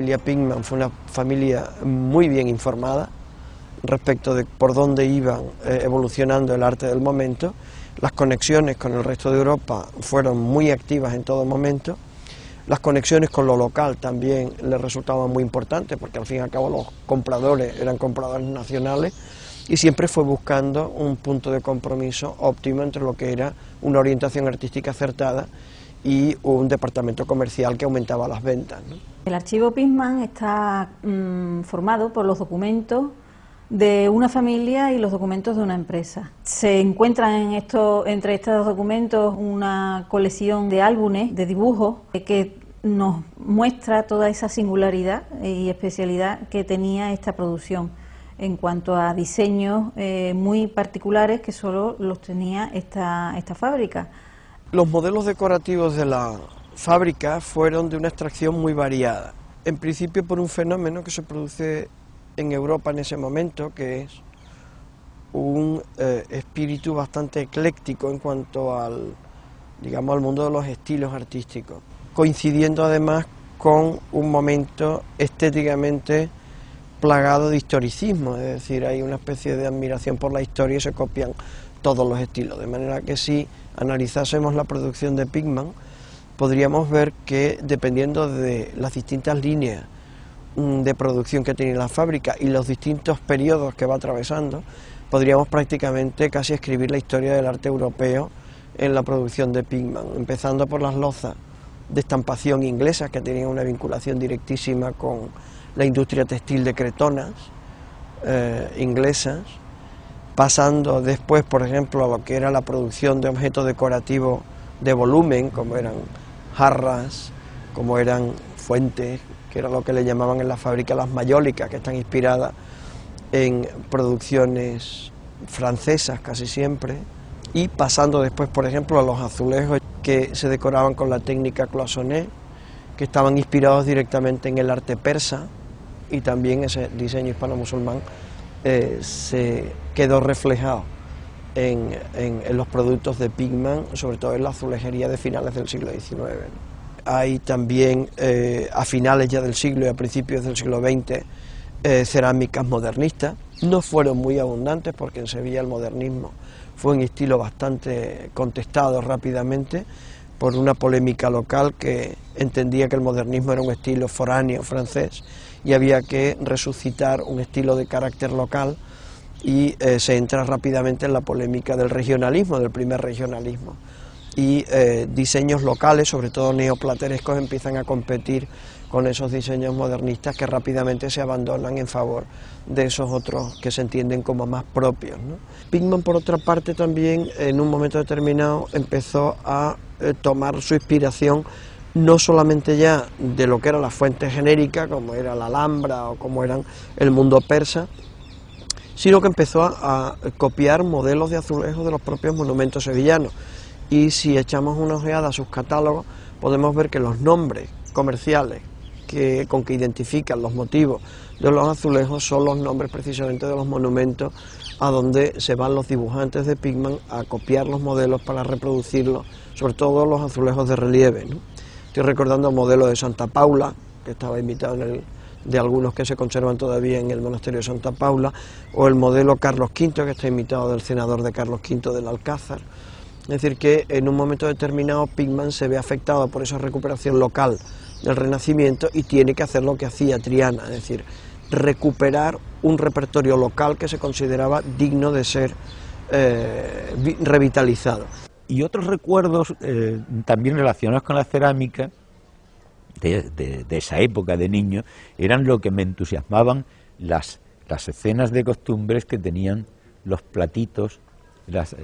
familia Pigman fue una familia muy bien informada respecto de por dónde iban evolucionando el arte del momento. Las conexiones con el resto de Europa fueron muy activas en todo momento. Las conexiones con lo local también les resultaban muy importantes, porque al fin y al cabo los compradores eran compradores nacionales, y siempre fue buscando un punto de compromiso óptimo entre lo que era una orientación artística acertada y un departamento comercial que aumentaba las ventas, ¿no? El archivo Pigman está formado por los documentos de una familia y los documentos de una empresa. Se encuentran entre estos documentos una colección de álbumes, de dibujos, que nos muestra toda esa singularidad y especialidad que tenía esta producción en cuanto a diseños muy particulares que solo los tenía esta fábrica. Los modelos decorativos de la fábrica fueron de una extracción muy variada. En principio por un fenómeno que se produce en Europa en ese momento, que es un espíritu bastante ecléctico en cuanto al mundo de los estilos artísticos, coincidiendo además con un momento estéticamente plagado de historicismo, es decir, hay una especie de admiración por la historia y se copian todos los estilos, de manera que si analizásemos la producción de Pigman, podríamos ver que dependiendo de las distintas líneas de producción que tiene la fábrica y los distintos periodos que va atravesando, podríamos prácticamente casi escribir la historia del arte europeo en la producción de Pigman, empezando por las lozas de estampación inglesas, que tenían una vinculación directísima con la industria textil de Cretonas inglesas, pasando después, por ejemplo, a lo que era la producción de objetos decorativos de volumen, como eran jarras, como eran fuentes, que era lo que le llamaban en la fábrica las mayólicas, que están inspiradas en producciones francesas casi siempre, y pasando después, por ejemplo, a los azulejos que se decoraban con la técnica cloisonné, que estaban inspirados directamente en el arte persa, y también ese diseño hispano-musulmán se quedó reflejado en los productos de Pigman, sobre todo en la azulejería de finales del siglo XIX. Hay también, a finales ya del siglo y a principios del siglo XX, cerámicas modernistas. No fueron muy abundantes porque en Sevilla el modernismo fue un estilo bastante contestado rápidamente por una polémica local que entendía que el modernismo era un estilo foráneo francés y había que resucitar un estilo de carácter local, y se entra rápidamente en la polémica del regionalismo, del primer regionalismo, y diseños locales, sobre todo neoplaterescos, empiezan a competir con esos diseños modernistas que rápidamente se abandonan en favor de esos otros que se entienden como más propios, ¿no? Pigman, por otra parte, también en un momento determinado empezó a tomar su inspiración no solamente ya de lo que era la fuente genérica, como era la Alhambra o como eran el mundo persa, sino que empezó a copiar modelos de azulejos de los propios monumentos sevillanos. Y si echamos una ojeada a sus catálogos, podemos ver que los nombres comerciales con que identifican los motivos de los azulejos son los nombres precisamente de los monumentos a donde se van los dibujantes de Pigman a copiar los modelos para reproducirlos, sobre todo los azulejos de relieve, ¿no? Estoy recordando el modelo de Santa Paula, que estaba imitado de algunos que se conservan todavía en el monasterio de Santa Paula, o el modelo Carlos V, que está imitado del senador de Carlos V del Alcázar. Es decir, que en un momento determinado Pigman se ve afectado por esa recuperación local del Renacimiento y tiene que hacer lo que hacía Triana, es decir, recuperar un repertorio local que se consideraba digno de ser revitalizado. Y otros recuerdos también relacionados con la cerámica de esa época de niño eran lo que me entusiasmaban las escenas de costumbres que tenían los platitos, las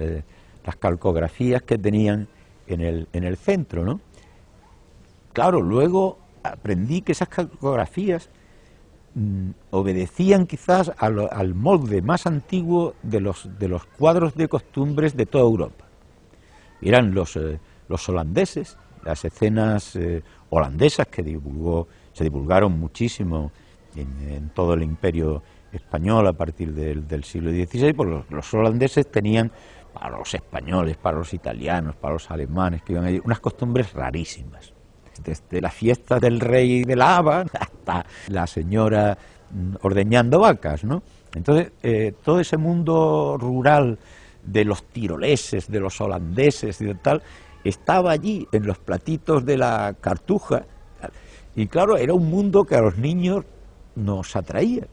calcografías que tenían en el centro, ¿no? Claro, luego aprendí que esas calcografías obedecían quizás al molde más antiguo de los cuadros de costumbres de toda Europa. Eran los holandeses, las escenas holandesas que se divulgaron muchísimo en todo el imperio español a partir del siglo XVI, pues los holandeses tenían para los españoles, para los italianos, para los alemanes que iban allí, unas costumbres rarísimas. Desde la fiesta del rey de la haba está la señora ordeñando vacas, ¿no? Entonces, todo ese mundo rural de los tiroleses, de los holandeses y de tal, estaba allí en los platitos de la Cartuja, y claro, era un mundo que a los niños nos atraía.